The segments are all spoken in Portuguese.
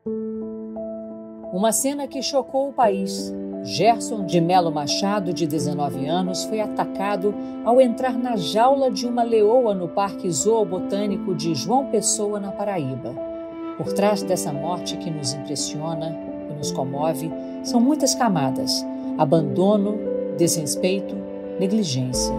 Uma cena que chocou o país. Gerson de Melo Machado, de 19 anos, foi atacado ao entrar na jaula de uma leoa no Parque Zoobotânico de João Pessoa, na Paraíba. Por trás dessa morte que nos impressiona e nos comove, são muitas camadas: abandono, desrespeito, negligência.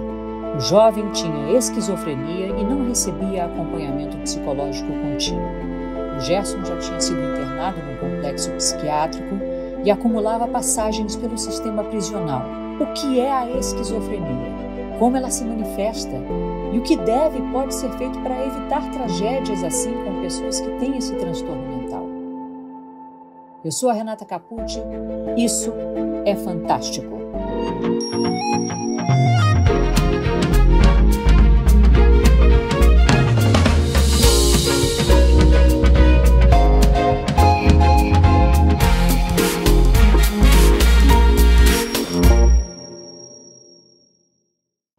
O jovem tinha esquizofrenia e não recebia acompanhamento psicológico contínuo. O Gerson já tinha sido internado num complexo psiquiátrico e acumulava passagens pelo sistema prisional. O que é a esquizofrenia? Como ela se manifesta? E o que deve e pode ser feito para evitar tragédias assim com pessoas que têm esse transtorno mental? Eu sou a Renata Capucci. Isso é fantástico.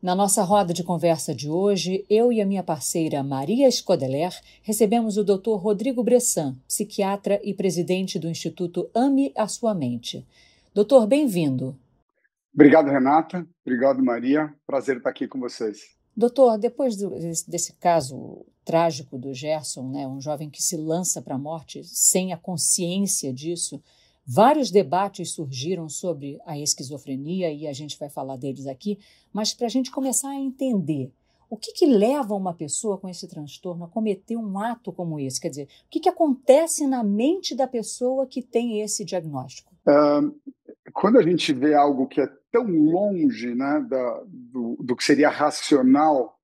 Na nossa roda de conversa de hoje, eu e a minha parceira Maria Scodeler recebemos o Dr. Rodrigo Bressan, psiquiatra e presidente do Instituto Ame a Sua Mente. Doutor, bem-vindo. Obrigado, Renata. Obrigado, Maria. Prazer estar aqui com vocês. Doutor, depois desse caso trágico do Gerson, um jovem que se lança para a morte sem a consciência disso, vários debates surgiram sobre a esquizofrenia e a gente vai falar deles aqui, mas para a gente começar a entender o que leva uma pessoa com esse transtorno a cometer um ato como esse, quer dizer, o que acontece na mente da pessoa que tem esse diagnóstico? Quando a gente vê algo que é tão longe, né, do que seria racional,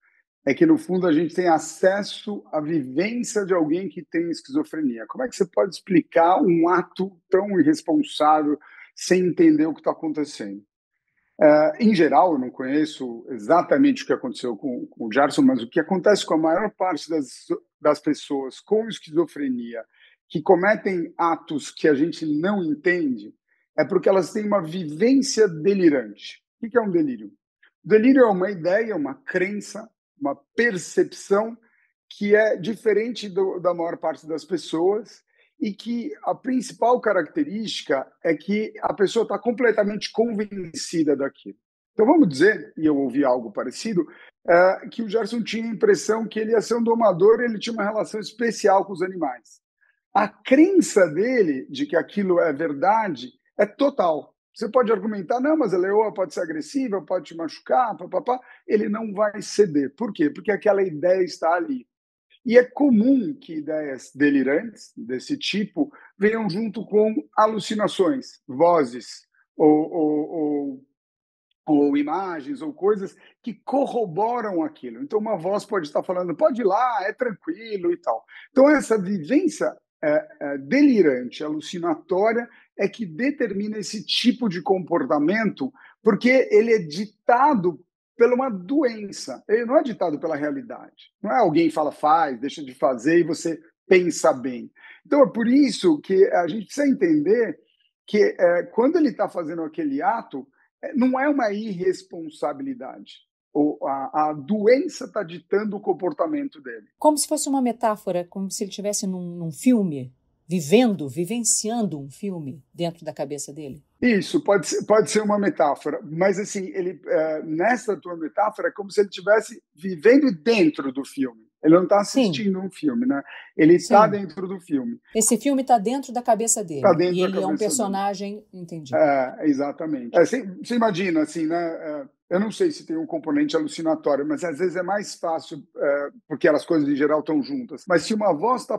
é que, no fundo, a gente tem acesso à vivência de alguém que tem esquizofrenia. Como é que você pode explicar um ato tão irresponsável sem entender o que está acontecendo? Em geral, eu não conheço exatamente o que aconteceu com o Gerson, mas o que acontece com a maior parte das pessoas com esquizofrenia que cometem atos que a gente não entende é porque elas têm uma vivência delirante. O que é um delírio? O delírio é uma ideia, uma crença, uma percepção que é diferente da maior parte das pessoas e que a principal característica é que a pessoa está completamente convencida daquilo. Então vamos dizer, e eu ouvi algo parecido, que o Gerson tinha a impressão que ele ia ser um domador e ele tinha uma relação especial com os animais. A crença dele de que aquilo é verdade é total. Você pode argumentar, não, mas a leoa pode ser agressiva, pode te machucar, papapá. Ele não vai ceder. Por quê? Porque aquela ideia está ali. E é comum que ideias delirantes desse tipo venham junto com alucinações, vozes ou imagens ou coisas que corroboram aquilo. Então, uma voz pode estar falando, pode ir lá, é tranquilo e tal. Então, essa vivência delirante, alucinatória, é que determina esse tipo de comportamento, porque ele é ditado por uma doença, ele não é ditado pela realidade. Não é alguém fala, faz, deixa de fazer e você pensa bem. Então, é por isso que a gente precisa entender que quando ele está fazendo aquele ato, não é uma irresponsabilidade. A doença está ditando o comportamento dele. Como se fosse uma metáfora, como se ele estivesse num filme, vivenciando um filme dentro da cabeça dele? Isso, pode ser uma metáfora, mas assim, nessa tua metáfora é como se ele estivesse vivendo dentro do filme. Ele não está assistindo um filme, né? Ele está dentro do filme. Esse filme está dentro da cabeça dele. Tá dentro e ele é um personagem, dele. Entendi. Exatamente. Você imagina, assim, né? Eu não sei se tem um componente alucinatório, mas às vezes é mais fácil, porque as coisas em geral estão juntas. Mas se uma voz está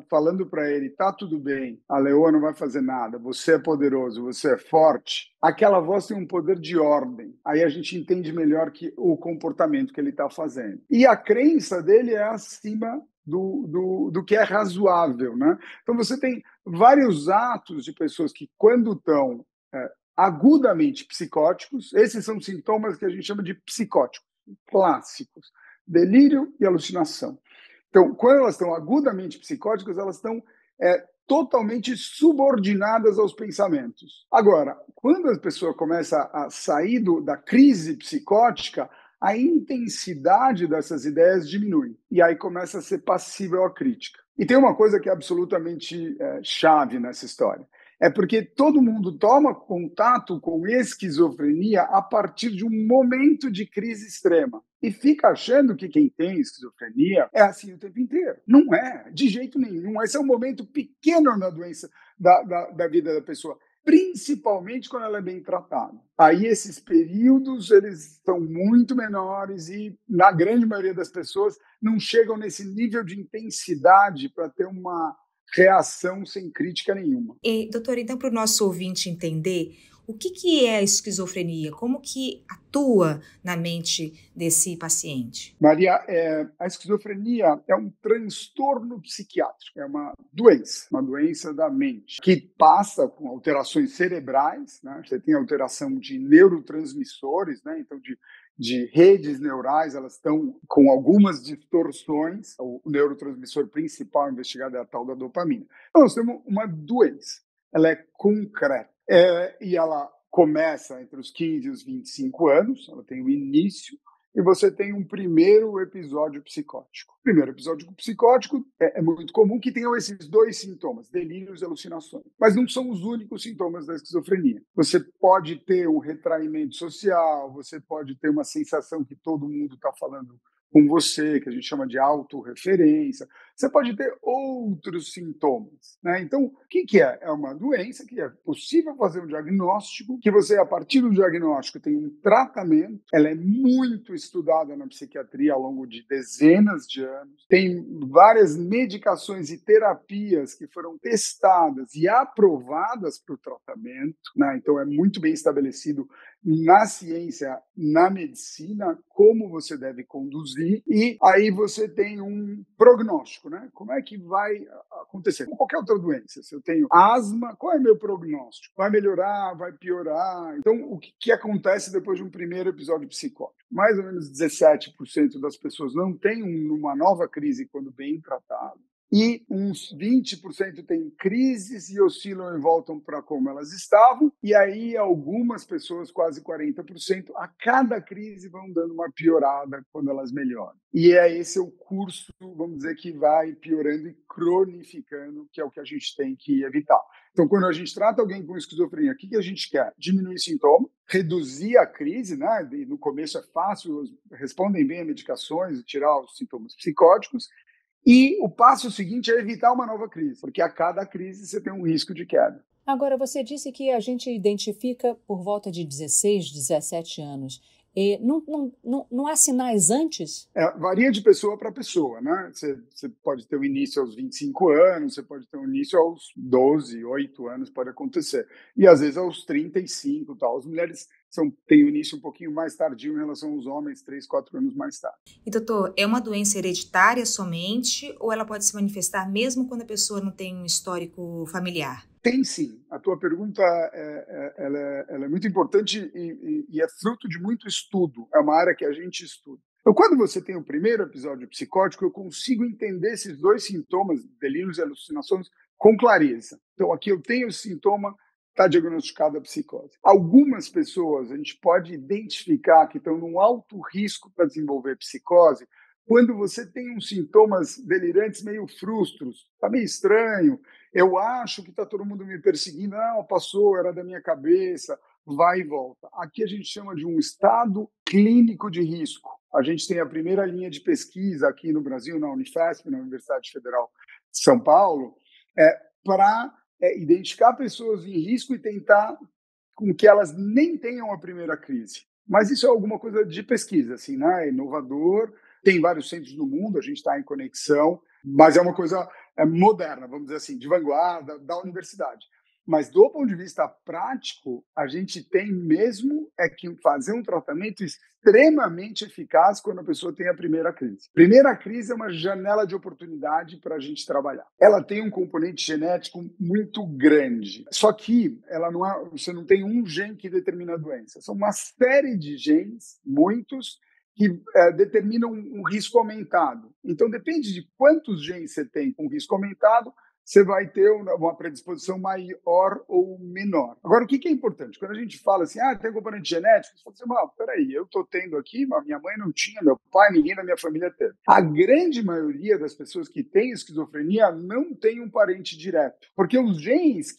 falando para ele, tá tudo bem, a leoa não vai fazer nada, você é poderoso, você é forte, aquela voz tem um poder de ordem. Aí a gente entende melhor que o comportamento que ele está fazendo. E a crença dele é acima do que é razoável, né? Então você tem vários atos de pessoas que, quando estão agudamente psicóticos, esses são sintomas que a gente chama de psicóticos clássicos, delírio e alucinação. Então, quando elas estão agudamente psicóticas, elas estão totalmente subordinadas aos pensamentos. Agora, quando a pessoa começa a sair da crise psicótica, a intensidade dessas ideias diminui. E aí começa a ser passível à crítica. E tem uma coisa que é absolutamente chave nessa história. É porque todo mundo toma contato com esquizofrenia a partir de um momento de crise extrema. E fica achando que quem tem esquizofrenia é assim o tempo inteiro. Não é, de jeito nenhum. Esse é um momento pequeno na doença da vida da pessoa, principalmente quando ela é bem tratada. Aí esses períodos eles são muito menores e, na grande maioria das pessoas, não chegam nesse nível de intensidade para ter uma reação sem crítica nenhuma. E, doutor, então, para o nosso ouvinte entender, o que é a esquizofrenia? Como que atua na mente desse paciente? Maria, a esquizofrenia é um transtorno psiquiátrico, é uma doença da mente, que passa com alterações cerebrais, né? Você tem alteração de neurotransmissores, né? Então, de redes neurais, elas estão com algumas distorções. O neurotransmissor principal investigado é a tal da dopamina. Então, nós temos uma doença, ela é concreta, e ela começa entre os 15 e os 25 anos, ela tem o início, e você tem um primeiro episódio psicótico. O primeiro episódio psicótico é muito comum que tenham esses dois sintomas, delírios e alucinações. Mas não são os únicos sintomas da esquizofrenia. Você pode ter um retraimento social, você pode ter uma sensação que todo mundo está falando com você, que a gente chama de autorreferência. Você pode ter outros sintomas, né? Então, o que é? É uma doença que é possível fazer um diagnóstico, que você, a partir do diagnóstico, tem um tratamento. Ela é muito estudada na psiquiatria ao longo de dezenas de anos. Tem várias medicações e terapias que foram testadas e aprovadas para o tratamento, né? Então, é muito bem estabelecido na ciência, na medicina, como você deve conduzir, e aí você tem um prognóstico, né? Como é que vai acontecer? Como qualquer outra doença. Se eu tenho asma, qual é meu prognóstico? Vai melhorar? Vai piorar? Então, o que acontece depois de um primeiro episódio psicótico? Mais ou menos 17% das pessoas não têm uma nova crise quando bem tratado. E uns 20% têm crises e oscilam e voltam para como elas estavam, e aí algumas pessoas, quase 40%, a cada crise vão dando uma piorada quando elas melhoram. E esse é o curso, vamos dizer, que vai piorando e cronificando, que é o que a gente tem que evitar. Então, quando a gente trata alguém com esquizofrenia, o que a gente quer? Diminuir sintoma, reduzir a crise, né? E no começo é fácil, respondem bem a medicações e tirar os sintomas psicóticos. E o passo seguinte é evitar uma nova crise, porque a cada crise você tem um risco de queda. Agora, você disse que a gente identifica por volta de 16, 17 anos. E não há sinais antes? Varia de pessoa para pessoa, né? Você pode ter um início aos 25 anos, você pode ter um início aos 12, 8 anos, pode acontecer. E às vezes aos 35, tal. As mulheres têm o início um pouquinho mais tardio em relação aos homens, 3, 4 anos mais tarde. E doutor, é uma doença hereditária somente ou ela pode se manifestar mesmo quando a pessoa não tem um histórico familiar? Tem sim. A tua pergunta ela é muito importante e é fruto de muito estudo. É uma área que a gente estuda. Então, quando você tem o primeiro episódio psicótico, eu consigo entender esses dois sintomas, delírios e alucinações, com clareza. Então, aqui eu tenho esse sintoma, está diagnosticada a psicose. Algumas pessoas a gente pode identificar que estão num alto risco para desenvolver psicose quando você tem uns sintomas delirantes meio frustros. Está meio estranho, eu acho que está todo mundo me perseguindo, não, passou, era da minha cabeça, vai e volta. Aqui a gente chama de um estado clínico de risco. A gente tem a primeira linha de pesquisa aqui no Brasil, na Unifesp, na Universidade Federal de São Paulo, para identificar pessoas em risco e tentar com que elas nem tenham a primeira crise. Mas isso é alguma coisa de pesquisa, assim, né? É inovador, tem vários centros no mundo, a gente está em conexão, mas é uma coisa moderna, vamos dizer assim, de vanguarda, da universidade. Mas do ponto de vista prático, a gente tem mesmo que fazer um tratamento extremamente eficaz quando a pessoa tem a primeira crise. Primeira crise é uma janela de oportunidade para a gente trabalhar. Ela tem um componente genético muito grande, só que você não tem um gene que determina a doença. São uma série de genes, muitos, que determinam um risco aumentado. Então, depende de quantos genes você tem com risco aumentado, você vai ter uma predisposição maior ou menor. Agora, o que é importante? Quando a gente fala assim, tem componente genético, você fala assim, peraí, eu estou tendo aqui, mas minha mãe não tinha, meu pai, ninguém da minha família teve. A grande maioria das pessoas que têm esquizofrenia não tem um parente direto, porque os genes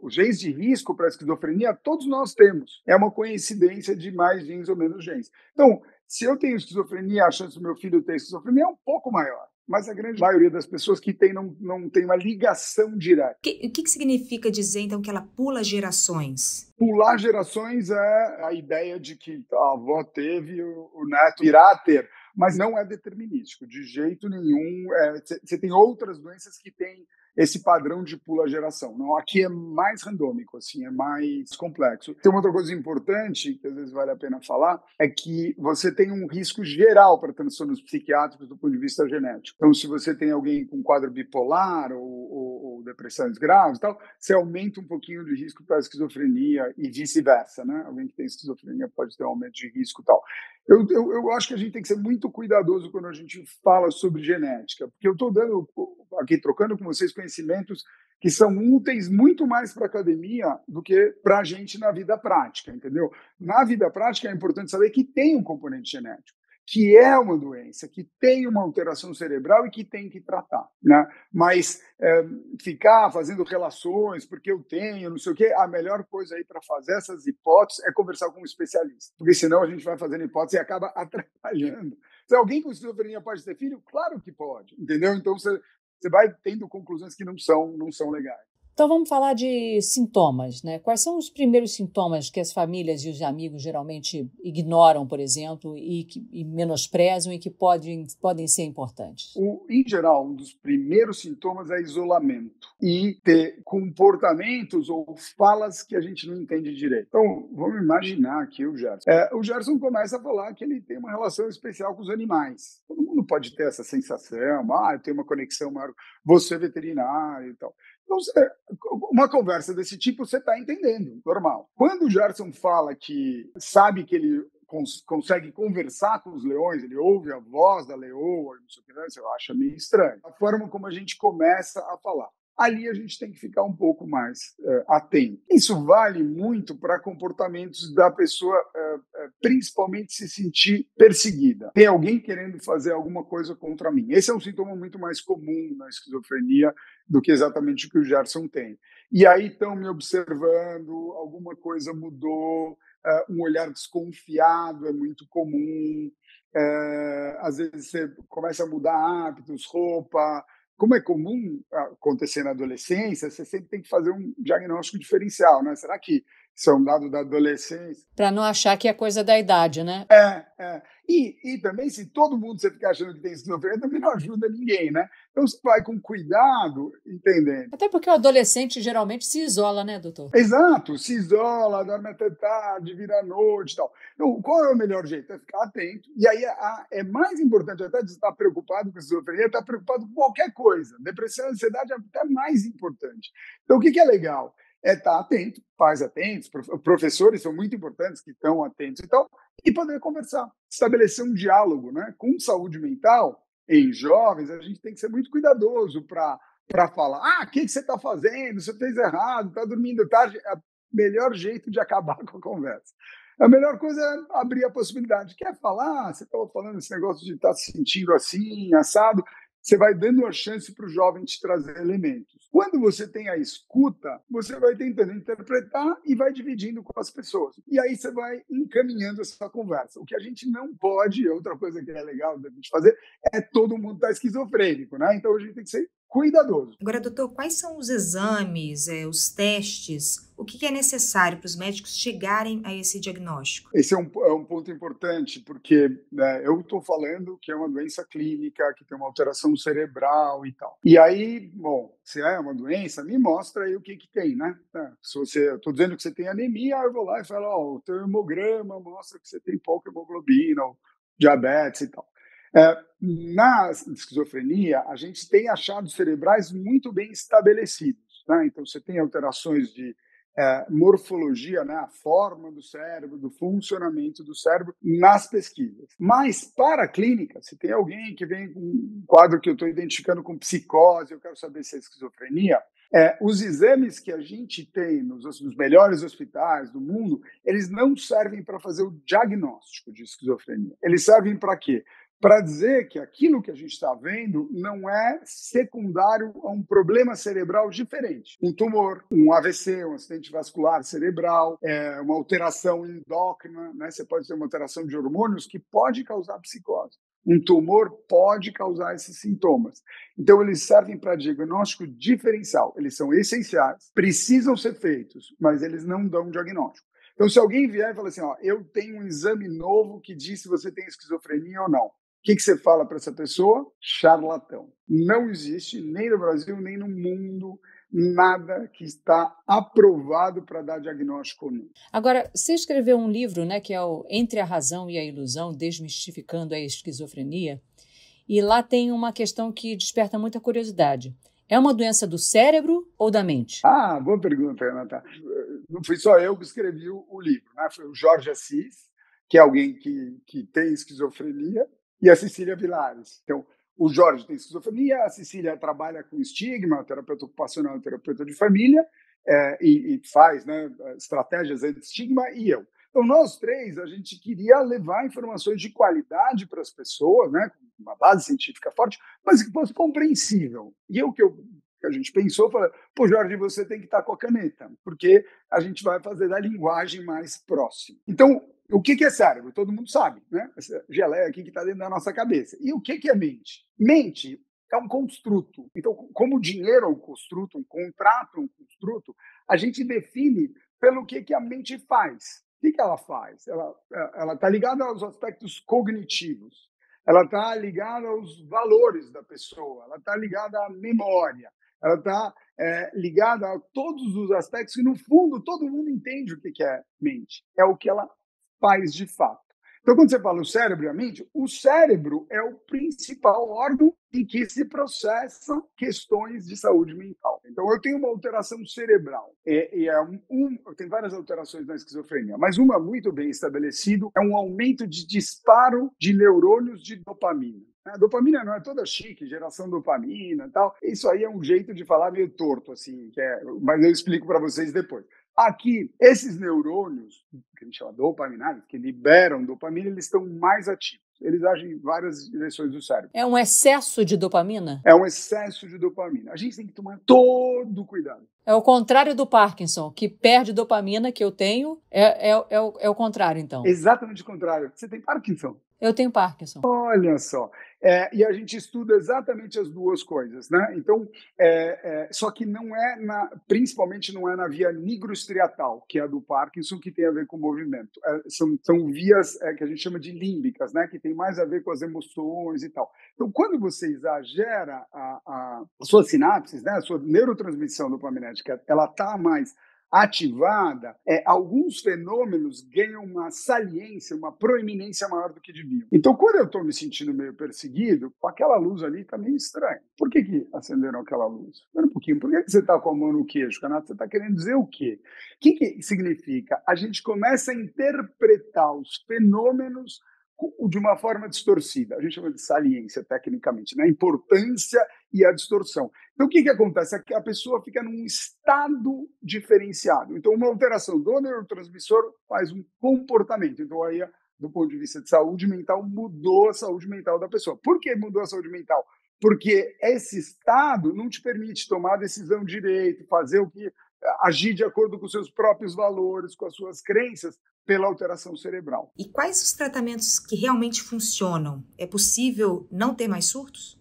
os genes de risco para a esquizofrenia, todos nós temos. É uma coincidência de mais genes ou menos genes. Então, se eu tenho esquizofrenia, a chance do meu filho ter esquizofrenia é um pouco maior. Mas a grande maioria das pessoas que tem não tem uma ligação direta. O que significa dizer, então, que ela pula gerações? Pular gerações é a ideia de que a avó teve, o neto irá ter, mas não é determinístico, de jeito nenhum. Você tem outras doenças que têm esse padrão de pula geração. Não, aqui é mais randômico, assim, é mais complexo. Tem uma outra coisa importante, que às vezes vale a pena falar, é que você tem um risco geral para transtornos psiquiátricos do ponto de vista genético. Então, se você tem alguém com quadro bipolar ou depressões graves e tal, você aumenta um pouquinho de risco para esquizofrenia e vice-versa, né? Alguém que tem esquizofrenia pode ter um aumento de risco e tal. Eu acho que a gente tem que ser muito cuidadoso quando a gente fala sobre genética, porque eu estou dando aqui, trocando com vocês conhecimentos que são úteis muito mais para a academia do que para a gente na vida prática, entendeu? Na vida prática é importante saber que tem um componente genético, que é uma doença, que tem uma alteração cerebral e que tem que tratar, né? Mas ficar fazendo relações, porque eu tenho, não sei o quê, a melhor coisa aí para fazer essas hipóteses é conversar com um especialista, porque senão a gente vai fazendo hipótese e acaba atrapalhando. Se alguém com esquizofrenia pode ter filho, claro que pode, entendeu? Então você vai tendo conclusões que não são legais. Então vamos falar de sintomas, né? Quais são os primeiros sintomas que as famílias e os amigos geralmente ignoram, por exemplo, e menosprezam e que podem ser importantes? Em geral, um dos primeiros sintomas é isolamento e ter comportamentos ou falas que a gente não entende direito. Então, vamos imaginar aqui o Gerson. O Gerson começa a falar que ele tem uma relação especial com os animais. Todo mundo pode ter essa sensação, eu tenho uma conexão maior, você é veterinário e tal. Então, uma conversa desse tipo você está entendendo, normal. Quando o Gerson fala que sabe que ele consegue conversar com os leões, ele ouve a voz da leoa, não sei o que, eu acho meio estranho. A forma como a gente começa a falar. Ali a gente tem que ficar um pouco mais atento. Isso vale muito para comportamentos da pessoa, principalmente se sentir perseguida. Tem alguém querendo fazer alguma coisa contra mim. Esse é um sintoma muito mais comum na esquizofrenia do que exatamente o que o Gerson tem. E aí estão me observando, alguma coisa mudou, um olhar desconfiado é muito comum. Às vezes você começa a mudar hábitos, roupa. Como é comum acontecer na adolescência, você sempre tem que fazer um diagnóstico diferencial, né? Será que isso é um dado da adolescência? Para não achar que é coisa da idade, né? E também, se todo mundo você ficar achando que tem esquizofrenia, também não ajuda ninguém, né? Então, você vai com cuidado, entendendo. Até porque o adolescente geralmente se isola, né, doutor? Exato, se isola, dorme até tarde, vira à noite e tal. Então, qual é o melhor jeito? É ficar atento. E aí é mais importante até de estar preocupado com esquizofrenia, estar preocupado com qualquer coisa. Depressão e ansiedade é até mais importante. Então, o que é legal? É estar atento, pais atentos, professores são muito importantes que estão atentos e tal, e poder conversar, estabelecer um diálogo, né? Com saúde mental, em jovens, a gente tem que ser muito cuidadoso para falar, o que você está fazendo, você fez errado, está dormindo tarde. É o melhor jeito de acabar com a conversa. A melhor coisa é abrir a possibilidade. Quer falar? Você estava falando esse negócio de estar se sentindo assim, assado. Você vai dando a chance para o jovem te trazer elementos. Quando você tem a escuta, você vai tentando interpretar e vai dividindo com as pessoas. E aí você vai encaminhando essa conversa. O que a gente não pode, outra coisa que é legal da gente fazer, é todo mundo estar esquizofrênico, né? Então a gente tem que ser cuidadoso. Agora, doutor, quais são os exames, os testes? O que é necessário para os médicos chegarem a esse diagnóstico? Esse é um ponto importante, porque eu estou falando que é uma doença clínica, que tem uma alteração cerebral e tal. E aí, bom, se é uma doença, me mostra aí o que tem, né? Se eu estou dizendo que você tem anemia, eu vou lá e falo, o teu hemograma mostra que você tem pouca hemoglobina, ou diabetes e tal. Na esquizofrenia, a gente tem achados cerebrais muito bem estabelecidos, né? Então, você tem alterações de morfologia, né, a forma do cérebro, do funcionamento do cérebro nas pesquisas. Mas, para a clínica, se tem alguém que vem com um quadro que eu estou identificando com psicose, eu quero saber se é esquizofrenia, os exames que a gente tem nos melhores hospitais do mundo, eles não servem para fazer o diagnóstico de esquizofrenia. Eles servem para quê? Para dizer que aquilo que a gente está vendo não é secundário a um problema cerebral diferente. Um tumor, um AVC, um acidente vascular cerebral, uma alteração endócrina, né? Você pode ter uma alteração de hormônios que pode causar psicose. Um tumor pode causar esses sintomas. Então, eles servem para diagnóstico diferencial. Eles são essenciais, precisam ser feitos, mas eles não dão diagnóstico. Então, se alguém vier e falar assim, eu tenho um exame novo que diz se você tem esquizofrenia ou não, o que você fala para essa pessoa? Charlatão. Não existe, nem no Brasil, nem no mundo, nada que está aprovado para dar diagnóstico ou não. Agora, você escreveu um livro, né, que é o Entre a Razão e a Ilusão, Desmistificando a Esquizofrenia, e lá tem uma questão que desperta muita curiosidade. É uma doença do cérebro ou da mente? Boa pergunta, Renata. Não fui só eu que escrevi o livro, né? Foi o Jorge Assis, que é alguém que tem esquizofrenia, e a Cecília Vilares. Então, o Jorge tem esquizofrenia, a Cecília trabalha com estigma, terapeuta ocupacional, terapeuta de família, e faz, né, estratégias anti-estigma, e eu. Então, nós três, a gente queria levar informações de qualidade para as pessoas, né, com uma base científica forte, mas que fosse compreensível. E o que a gente pensou, falou, Jorge, você tem que estar com a caneta, porque a gente vai fazer da linguagem mais próxima. Então, o que é cérebro? Todo mundo sabe, né? Essa geleia aqui que está dentro da nossa cabeça. E o que é mente? Mente é um construto. Então, como o dinheiro é um construto, um contrato é um construto, a gente define pelo que a mente faz. O que ela faz? Ela está ligada aos aspectos cognitivos, ela está ligada aos valores da pessoa, ela está ligada à memória, ela está ligada a todos os aspectos que, no fundo, todo mundo entende o que é mente. É o que ela faz de fato. Então, quando você fala o cérebro e a mente, o cérebro é o principal órgão em que se processam questões de saúde mental. Então, eu tenho uma alteração cerebral. Tem várias alterações na esquizofrenia, mas uma muito bem estabelecida é um aumento de disparo de neurônios de dopamina. A dopamina não é toda chique, geração de dopamina e tal. Isso aí é um jeito de falar meio torto, assim, mas eu explico para vocês depois. Aqui, esses neurônios, que a gente chama dopaminários, que liberam dopamina, eles estão mais ativos. Eles agem em várias direções do cérebro. É um excesso de dopamina? É um excesso de dopamina. A gente tem que tomar todo cuidado. É o contrário do Parkinson, que perde dopamina, que eu tenho, é o contrário, então. Exatamente o contrário. Você tem Parkinson? Eu tenho Parkinson. Olha só. E a gente estuda exatamente as duas coisas, né? Então, só que principalmente não é na via nigrostriatal, que é a do Parkinson, que tem a ver com o movimento. São vias que a gente chama de límbicas, né? Que tem mais a ver com as emoções e tal. Então, quando você exagera a sua sinapses, né? A sua neurotransmissão dopaminética, ela está mais ativada, alguns fenômenos ganham uma saliência, uma proeminência maior do que deviam. Então, quando eu estou me sentindo meio perseguido, aquela luz ali está meio estranha. Por que acenderam aquela luz? Espera um pouquinho, por que você está com a mão no queixo, Renato? Você está querendo dizer o quê? O que significa? A gente começa a interpretar os fenômenos de uma forma distorcida. A gente chama de saliência, tecnicamente, né? A importância e a distorção. Então, o que acontece? É que a pessoa fica num estado diferenciado. Então, uma alteração do neurotransmissor faz um comportamento. Então, aí, do ponto de vista de saúde mental, mudou a saúde mental da pessoa. Por que mudou a saúde mental? Porque esse estado não te permite tomar a decisão direito, agir de acordo com os seus próprios valores, com as suas crenças, pela alteração cerebral. E quais os tratamentos que realmente funcionam? É possível não ter mais surtos?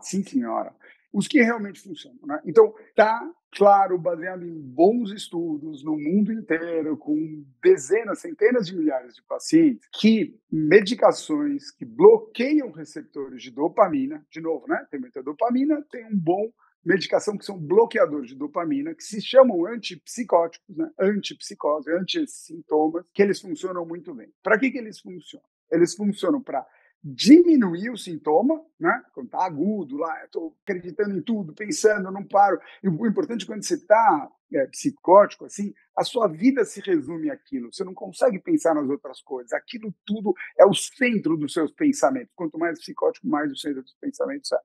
Sim, senhora. Os que realmente funcionam, né? Então, está claro, baseado em bons estudos no mundo inteiro, com dezenas, centenas de milhares de pacientes, que medicações que bloqueiam receptores de dopamina, de novo, né? Tem muita dopamina, tem um bom medicação que são bloqueadores de dopamina, que se chamam antipsicóticos, né? Antipsicose, antissintomas, que eles funcionam muito bem. Para que eles funcionam? Eles funcionam para diminuir o sintoma, né? Quando está agudo lá, estou acreditando em tudo, pensando, não paro. E o importante quando você está psicótico, assim, a sua vida se resume àquilo. Você não consegue pensar nas outras coisas. Aquilo tudo é o centro dos seus pensamentos. Quanto mais psicótico, mais o centro dos pensamentos é.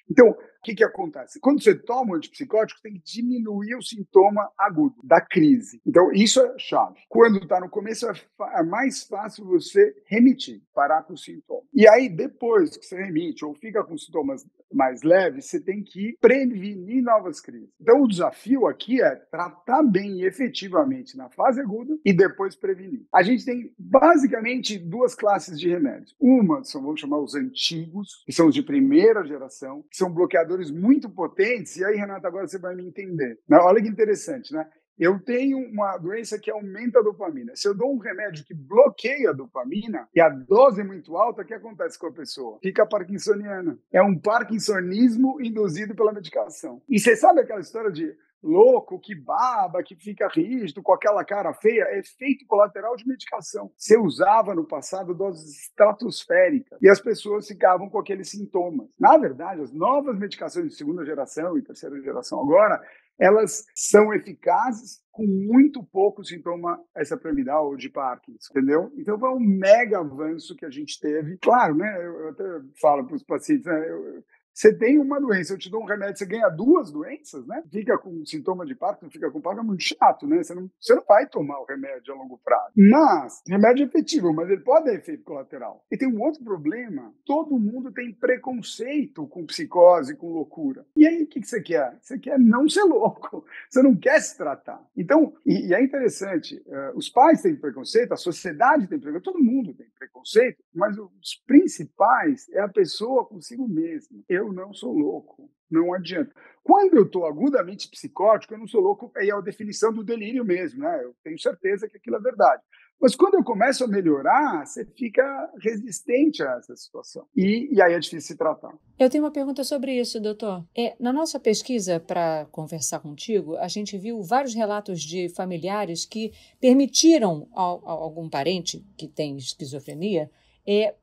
Então, o que acontece? Quando você toma um antipsicótico, tem que diminuir o sintoma agudo da crise. Então, isso é chave. Quando está no começo, é mais fácil você remitir, parar com o sintoma. E aí, depois que você remite ou fica com sintomas mais leves, você tem que prevenir novas crises. Então, o desafio aqui é tratar bem e efetivamente na fase aguda e depois prevenir. A gente tem basicamente duas classes de remédios. Uma são, vamos chamar, os antigos, que são os de primeira geração, que são bloqueadores muito potentes. E aí, Renata, agora você vai me entender. Olha que interessante, né? Eu tenho uma doença que aumenta a dopamina. Se eu dou um remédio que bloqueia a dopamina e a dose é muito alta, o que acontece com a pessoa? Fica parkinsoniana. É um parkinsonismo induzido pela medicação. E você sabe aquela história de louco, que baba, que fica rígido, com aquela cara feia? É efeito colateral de medicação. Você usava no passado doses estratosféricas e as pessoas ficavam com aqueles sintomas. Na verdade, as novas medicações de segunda geração e terceira geração agora, elas são eficazes com muito pouco sintoma extrapiramidal ou de Parkinson, entendeu? Então, foi um mega avanço que a gente teve. Claro, né? Eu até falo para os pacientes, né? Você tem uma doença, eu te dou um remédio, você ganha duas doenças, né? Fica com sintoma de Parkinson, fica com Parkinson, é muito chato, né? Você não vai tomar o remédio a longo prazo. Mas, remédio é efetivo, mas ele pode ter efeito colateral. E tem um outro problema, todo mundo tem preconceito com psicose, com loucura. E aí, o que você quer? Você quer não ser louco, você não quer se tratar. Então, e é interessante, os pais têm preconceito, a sociedade tem preconceito, todo mundo tem preconceito, mas os principais é a pessoa consigo mesma. Eu não sou louco, não adianta. Quando eu estou agudamente psicótico, eu não sou louco, é a definição do delírio mesmo, né? Eu tenho certeza que aquilo é verdade. Mas quando eu começo a melhorar, você fica resistente a essa situação. E aí é difícil se tratar. Eu tenho uma pergunta sobre isso, doutor. Na nossa pesquisa para conversar contigo, a gente viu vários relatos de familiares que permitiram a algum parente que tem esquizofrenia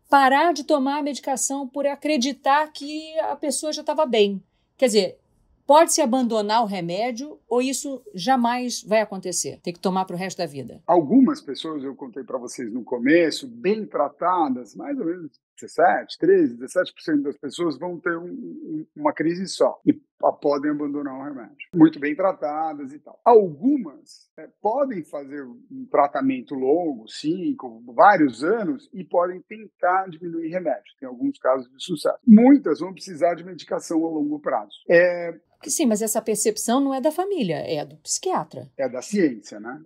parar de tomar a medicação por acreditar que a pessoa já estava bem. Quer dizer, pode-se abandonar o remédio ou isso jamais vai acontecer? Tem que tomar para o resto da vida? Algumas pessoas, eu contei para vocês no começo, bem tratadas, mais ou menos 17% das pessoas vão ter uma crise só e podem abandonar o remédio. Muito bem tratadas e tal. Algumas podem fazer um tratamento longo, 5, vários anos, e podem tentar diminuir remédio. Tem alguns casos de sucesso. Muitas vão precisar de medicação a longo prazo. Sim, mas essa percepção não é da família, é do psiquiatra. É da ciência, né?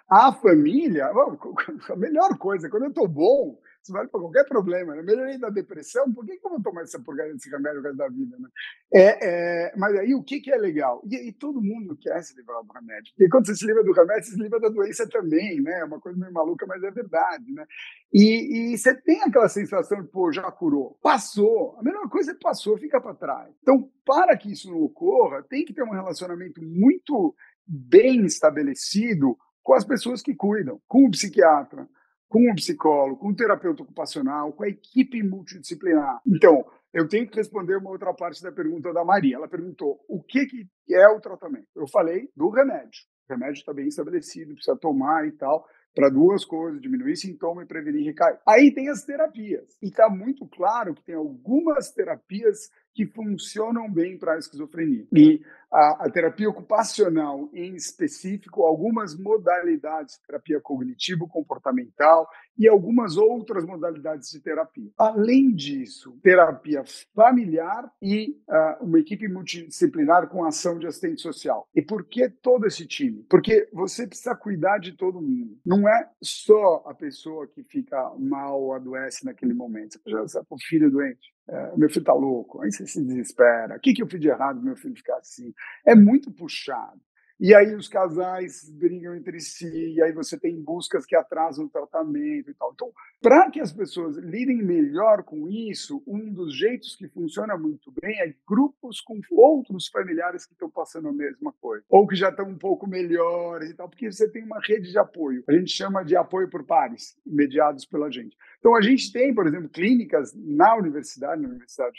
A família, a melhor coisa, quando eu estou bom, isso vale para qualquer problema. Eu melhorei da depressão, por que eu vou tomar essa porcaria desse remédio o resto da vida? Né? Mas aí o que é legal? E todo mundo quer se livrar do remédio. Porque quando você se livra do remédio, você se livra da doença também, né? É uma coisa meio maluca, mas é verdade, né? E você tem aquela sensação de, pô, já curou. Passou. A melhor coisa é passou, fica para trás. Então, para que isso não ocorra, tem que ter um relacionamento muito bem estabelecido com as pessoas que cuidam, com o psiquiatra, com o psicólogo, com o terapeuta ocupacional, com a equipe multidisciplinar. Então, eu tenho que responder uma outra parte da pergunta da Maria. Ela perguntou o que é o tratamento. Eu falei do remédio. O remédio está bem estabelecido, precisa tomar e tal, para duas coisas, diminuir sintoma e prevenir recair. Aí tem as terapias. E está muito claro que tem algumas terapias que funcionam bem para a esquizofrenia. E a terapia ocupacional, em específico, algumas modalidades de terapia cognitivo-comportamental e algumas outras modalidades de terapia. Além disso, terapia familiar e uma equipe multidisciplinar com ação de assistente social. E por que todo esse time? Porque você precisa cuidar de todo mundo. Não é só a pessoa que fica mal ou adoece naquele momento. Você já sabe, o filho doente. Meu filho está louco, aí você se desespera. O que eu fiz de errado meu filho ficar assim? É muito puxado. E aí os casais brigam entre si, e aí você tem buscas que atrasam o tratamento e tal. Então, para que as pessoas lidem melhor com isso, um dos jeitos que funciona muito bem é grupos com outros familiares que estão passando a mesma coisa, ou que já estão um pouco melhores e tal, porque você tem uma rede de apoio. A gente chama de apoio por pares, mediados pela gente. Então, a gente tem, por exemplo, clínicas na Universidade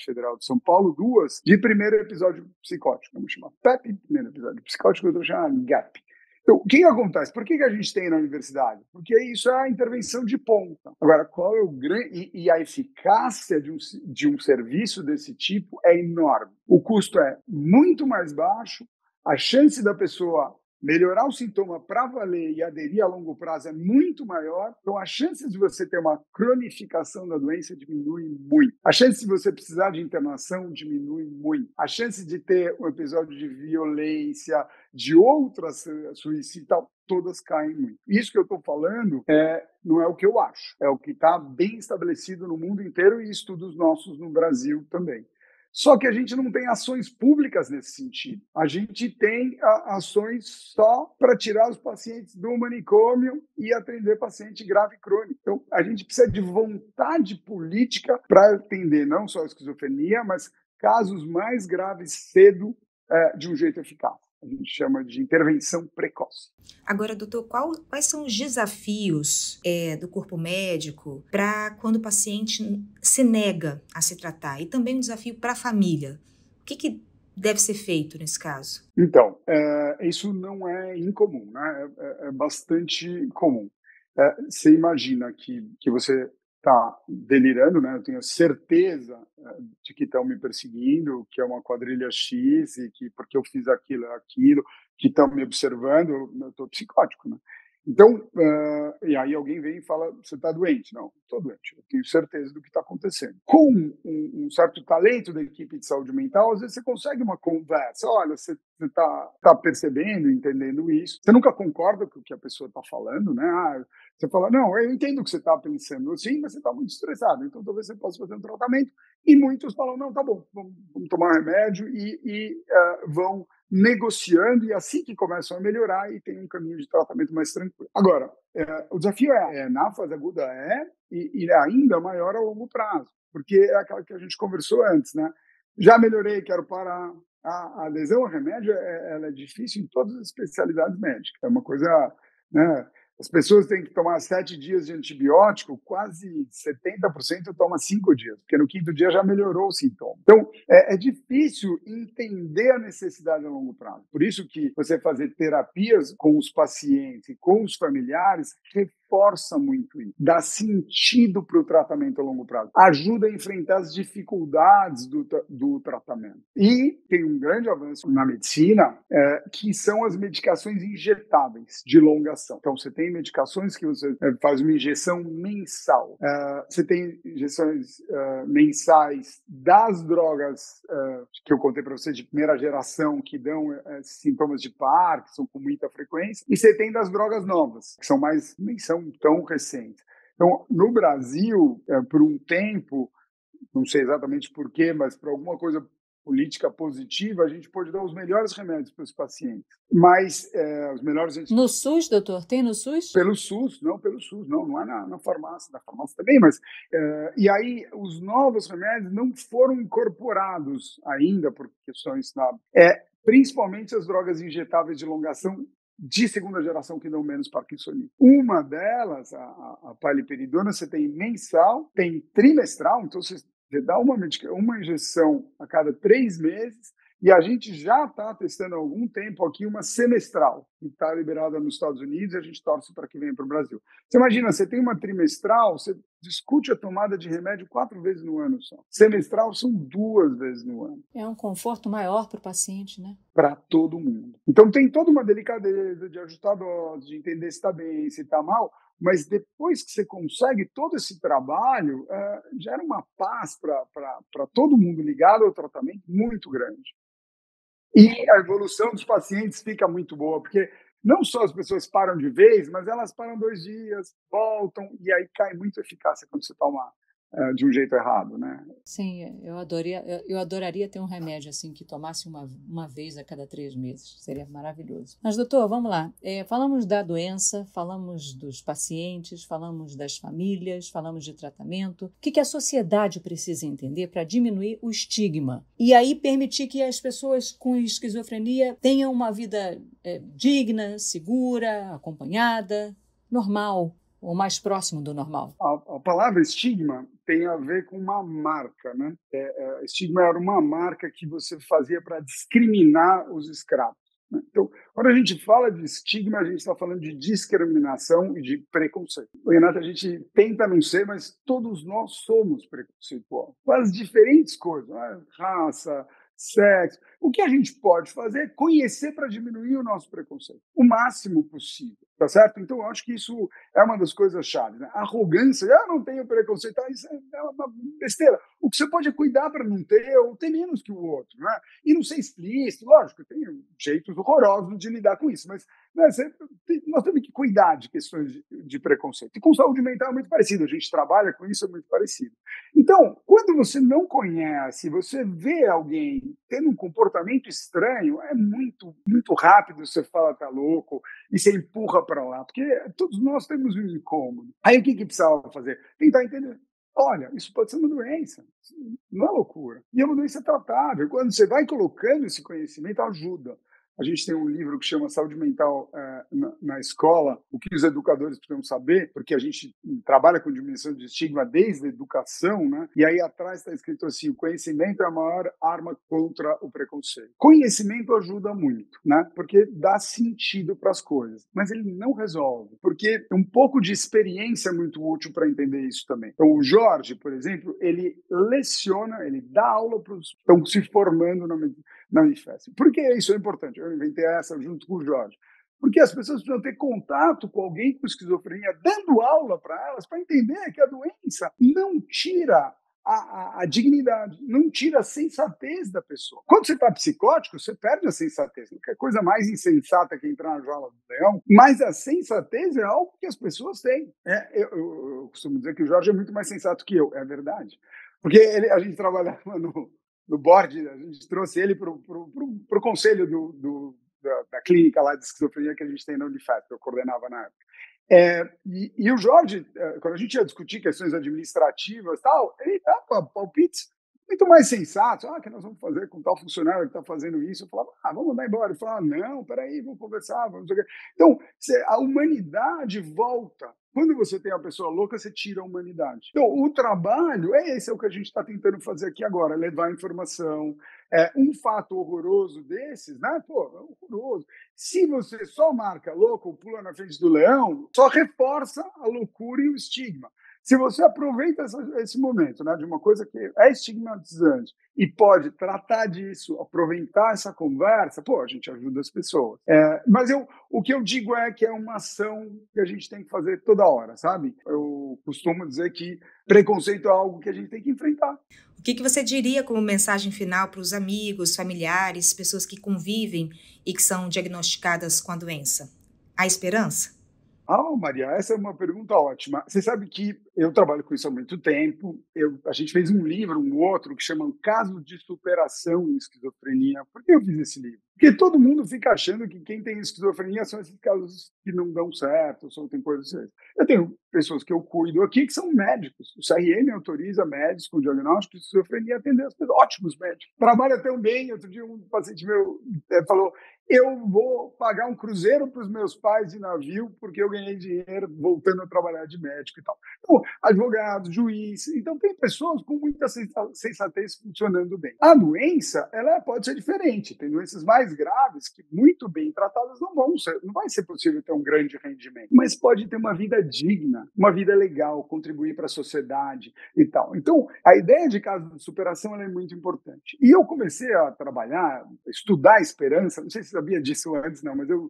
Federal de São Paulo, 2, de primeiro episódio psicótico, vamos chamar PEP, primeiro episódio psicótico, eu estou chamando GAP. Então, o que acontece? Por que a gente tem na universidade? Porque isso é a intervenção de ponta. Agora, qual é o grande... E a eficácia de um serviço desse tipo é enorme. O custo é muito mais baixo, a chance da pessoa melhorar o sintoma para valer e aderir a longo prazo é muito maior, então a chance de você ter uma cronificação da doença diminui muito. A chance de você precisar de internação diminui muito. A chance de ter um episódio de violência, de outras suicídio, todas caem muito. Isso que eu estou falando não é o que eu acho, é o que está bem estabelecido no mundo inteiro e estudos nossos no Brasil também. Só que a gente não tem ações públicas nesse sentido. A gente tem ações só para tirar os pacientes do manicômio e atender paciente grave e crônico. Então, a gente precisa de vontade política para atender não só a esquizofrenia, mas casos mais graves cedo de um jeito eficaz. A gente chama de intervenção precoce. Agora, doutor, quais são os desafios do corpo médico para quando o paciente se nega a se tratar? E também um desafio para a família. O que deve ser feito nesse caso? Então, isso não é incomum, né? É bastante comum. Você imagina que você está delirando, né? Eu tenho certeza de que estão me perseguindo, que é uma quadrilha X e que porque eu fiz aquilo, que estão me observando, eu estou psicótico, né? Então, e aí alguém vem e fala, você está doente? Não, estou doente, eu tenho certeza do que está acontecendo. Com um certo talento da equipe de saúde mental, às vezes você consegue uma conversa, olha, você está percebendo, entendendo isso, você nunca concorda com o que a pessoa está falando, né? Você fala, não, eu entendo o que você está pensando, sim, mas você está muito estressado, então talvez você possa fazer um tratamento, e muitos falam, não, tá bom, vamos tomar remédio e vão negociando, e assim que começam a melhorar e tem um caminho de tratamento mais tranquilo. Agora, o desafio na fase aguda e ainda maior a longo prazo, porque é aquela que a gente conversou antes, né? Já melhorei, quero parar. A adesão ao remédio ela é difícil em todas as especialidades médicas. É uma coisa, né? As pessoas têm que tomar 7 dias de antibiótico, quase 70% toma 5 dias, porque no 5º dia já melhorou o sintoma. Então, é difícil entender a necessidade a longo prazo. Por isso que você fazer terapias com os pacientes e com os familiares reforça muito isso, dá sentido para o tratamento a longo prazo, ajuda a enfrentar as dificuldades do tratamento. E tem um grande avanço na medicina, que são as medicações injetáveis de longa ação. Então, você tem medicações que você faz uma injeção mensal. Você tem injeções mensais das drogas que eu contei para você de primeira geração, que dão sintomas de Parkinson com muita frequência, e você tem das drogas novas, que nem são tão recentes. Então, no Brasil, por um tempo, não sei exatamente por quê, mas por alguma coisa política positiva, a gente pode dar os melhores remédios para os pacientes. Mas os melhores... No SUS, doutor? Tem no SUS? Pelo SUS, não é na farmácia. Na farmácia também, mas... e aí, os novos remédios não foram incorporados ainda por questões... principalmente as drogas injetáveis de longa ação de segunda geração que dão menos parkinsonismo. Uma delas, a paliperidona, você tem mensal, tem trimestral, então você dá uma injeção a cada 3 meses, e a gente já está testando há algum tempo aqui uma semestral, que está liberada nos Estados Unidos, e a gente torce para que venha para o Brasil. Você imagina, você tem uma trimestral, você discute a tomada de remédio 4 vezes no ano só. Semestral são 2 vezes no ano. É um conforto maior para o paciente, né? Para todo mundo. Então tem toda uma delicadeza de ajustar a dose, de entender se está bem, se está mal, mas depois que você consegue todo esse trabalho, gera uma paz para todo mundo ligado ao tratamento muito grande. E a evolução dos pacientes fica muito boa, porque não só as pessoas param de vez, mas elas param 2 dias, voltam, e aí cai muito a eficácia quando você toma de um jeito errado, né? Sim, eu adoraria ter um remédio assim que tomasse uma vez a cada 3 meses. Seria maravilhoso. Mas, doutor, vamos lá. Falamos da doença, falamos dos pacientes, falamos das famílias, falamos de tratamento. O que a sociedade precisa entender para diminuir o estigma? E aí permitir que as pessoas com esquizofrenia tenham uma vida digna, segura, acompanhada, normal, ou mais próximo do normal. A palavra estigma tem a ver com uma marca, né? Estigma era uma marca que você fazia para discriminar os escravos, né? Então, Quando a gente fala de estigma, a gente está falando de discriminação e de preconceito. Renata, a gente tenta não ser, mas todos nós somos preconceituosos. Com as diferentes coisas, né? Raça, sexo. O que a gente pode fazer é conhecer para diminuir o nosso preconceito, o máximo possível, tá certo? Então, eu acho que isso é uma das coisas chave, né? Arrogância, não tenho preconceito, isso é uma besteira. O que você pode é cuidar para não ter, ou ter menos que o outro, né? E não ser explícito, lógico, tem jeitos horrorosos de lidar com isso, mas né, nós temos que cuidar de questões de preconceito. E com saúde mental é muito parecido, a gente trabalha com isso, é muito parecido. Então, quando você não conhece, você vê alguém tendo um comportamento estranho, é muito, muito rápido, você fala tá louco, e você empurra para lá, porque todos nós temos um incômodo. Aí o que precisava fazer? Tentar entender. Olha, isso pode ser uma doença, não é loucura. E é uma doença tratável. Quando você vai colocando esse conhecimento, ajuda. A gente tem um livro que chama Saúde Mental na Escola, o que os educadores precisam saber, porque a gente trabalha com diminuição de estigma desde a educação, né? E aí atrás está escrito assim, o conhecimento é a maior arma contra o preconceito. Conhecimento ajuda muito, né? Porque dá sentido para as coisas, mas ele não resolve, porque um pouco de experiência é muito útil para entender isso também. Então, o Jorge, por exemplo, ele leciona, ele dá aula para os que estão se formando na Unifesp. Por que isso é importante? Eu inventei essa junto com o Jorge. Porque as pessoas precisam ter contato com alguém com esquizofrenia, dando aula para elas, para entender que a doença não tira a dignidade, não tira a sensatez da pessoa. Quando você está psicótico, você perde a sensatez. Não é coisa mais insensata que entrar na jaula do leão, mas a sensatez é algo que as pessoas têm. Eu costumo dizer que o Jorge é muito mais sensato que eu, é verdade. Porque a gente trabalhava no board, a gente trouxe ele para o conselho da clínica lá de esquizofrenia que a gente tem na Unifesp, que eu coordenava na época. E o Jorge, quando a gente ia discutir questões administrativas e tal, ele dava palpites muito mais sensatos. Que nós vamos fazer com tal funcionário que está fazendo isso? Eu falava, vamos mandar embora. Ele falava, não, peraí, vamos conversar. Então, a humanidade volta. Quando você tem uma pessoa louca, você tira a humanidade. Então, o trabalho, esse é o que a gente está tentando fazer aqui agora, levar informação. Um fato horroroso desses, né? Pô, é horroroso. Se você só marca louco ou pula na frente do leão, só reforça a loucura e o estigma. Se você aproveita esse momento, né, de uma coisa que é estigmatizante e pode tratar disso, aproveitar essa conversa, a gente ajuda as pessoas. Mas o que eu digo é que é uma ação que a gente tem que fazer toda hora, sabe? Eu costumo dizer que preconceito é algo que a gente tem que enfrentar. O que você diria como mensagem final para os amigos, familiares, pessoas que convivem e que são diagnosticadas com a doença? Há esperança? Maria, essa é uma pergunta ótima. Você sabe que eu trabalho com isso há muito tempo. A gente fez um livro, um outro, que chama Casos de Superação em Esquizofrenia. Por que eu fiz esse livro? Porque todo mundo fica achando que quem tem esquizofrenia são esses casos que não dão certo, só tem coisas assim. Eu tenho pessoas que eu cuido aqui que são médicos. O CRM autoriza médicos com diagnóstico de esquizofrenia a atender as pessoas. Ótimos médicos. Trabalha tão bem. Outro dia um paciente meu falou, eu vou pagar um cruzeiro para os meus pais de navio porque eu ganhei dinheiro voltando a trabalhar de médico e tal. Então, advogado, juiz. Então, tem pessoas com muita sensatez funcionando bem. A doença, ela pode ser diferente. Tem doenças mais graves que, muito bem tratadas, não vai ser possível ter um grande rendimento. Mas pode ter uma vida digna, uma vida legal, contribuir para a sociedade e tal. Então, a ideia de caso de superação ela é muito importante. E eu comecei a trabalhar, estudar esperança. Não sei se você sabia disso antes, não, mas eu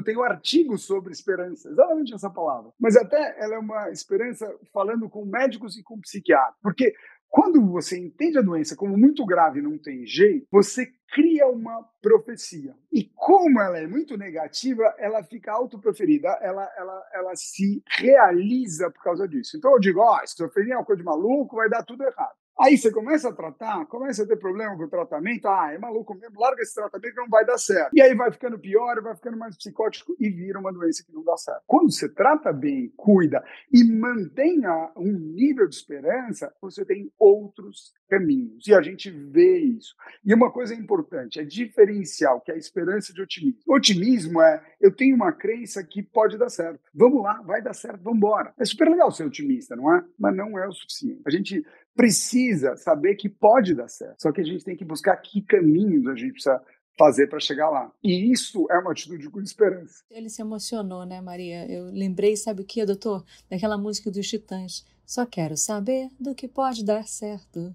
tenho artigos sobre esperança, exatamente essa palavra. Mas até ela é uma esperança falando com médicos e com psiquiatras. Porque quando você entende a doença como muito grave e não tem jeito, você cria uma profecia. E como ela é muito negativa, ela fica autoproferida, ela se realiza por causa disso. Então eu digo, esquizofrenia é uma coisa de maluco, vai dar tudo errado. Aí você começa a tratar, começa a ter problema com o tratamento, é maluco mesmo, larga esse tratamento que não vai dar certo. E aí vai ficando pior, vai ficando mais psicótico e vira uma doença que não dá certo. Quando você trata bem, cuida e mantenha um nível de esperança, você tem outros caminhos. E a gente vê isso. E uma coisa importante, é diferencial, que é a esperança de otimismo. Otimismo eu tenho uma crença que pode dar certo. Vamos lá, vai dar certo, vamos embora. É super legal ser otimista, não é? Mas não é o suficiente. A gente precisa saber que pode dar certo. Só que a gente tem que buscar que caminhos a gente precisa fazer para chegar lá. E isso é uma atitude com esperança. Ele se emocionou, né, Maria? Eu lembrei, sabe o que, doutor? Daquela música dos Titãs. Só quero saber do que pode dar certo.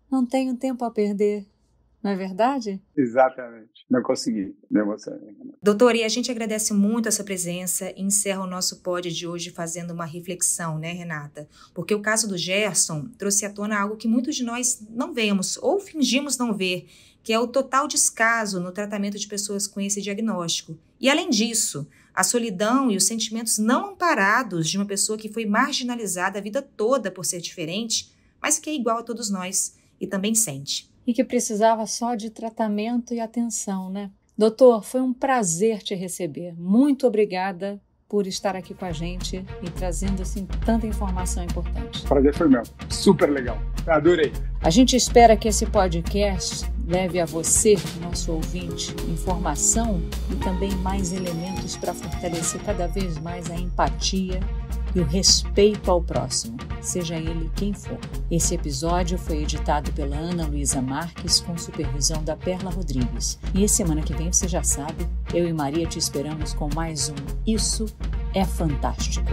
Não tenho tempo a perder. Não é verdade? Exatamente. Não consegui. Me emocionei. Doutor, e a gente agradece muito a sua presença e encerra o nosso pod de hoje fazendo uma reflexão, né, Renata? Porque o caso do Gerson trouxe à tona algo que muitos de nós não vemos ou fingimos não ver, que é o total descaso no tratamento de pessoas com esse diagnóstico. E, além disso, a solidão e os sentimentos não amparados de uma pessoa que foi marginalizada a vida toda por ser diferente, mas que é igual a todos nós e também sente. E que precisava só de tratamento e atenção, né? Doutor, foi um prazer te receber. Muito obrigada por estar aqui com a gente e trazendo assim tanta informação importante. O prazer foi meu. Super legal. Adorei. A gente espera que esse podcast leve a você, nosso ouvinte, informação e também mais elementos para fortalecer cada vez mais a empatia e o respeito ao próximo, seja ele quem for. Esse episódio foi editado pela Ana Luísa Marques com supervisão da Perla Rodrigues. E semana que vem, você já sabe, eu e Maria te esperamos com mais um Isso é Fantástico.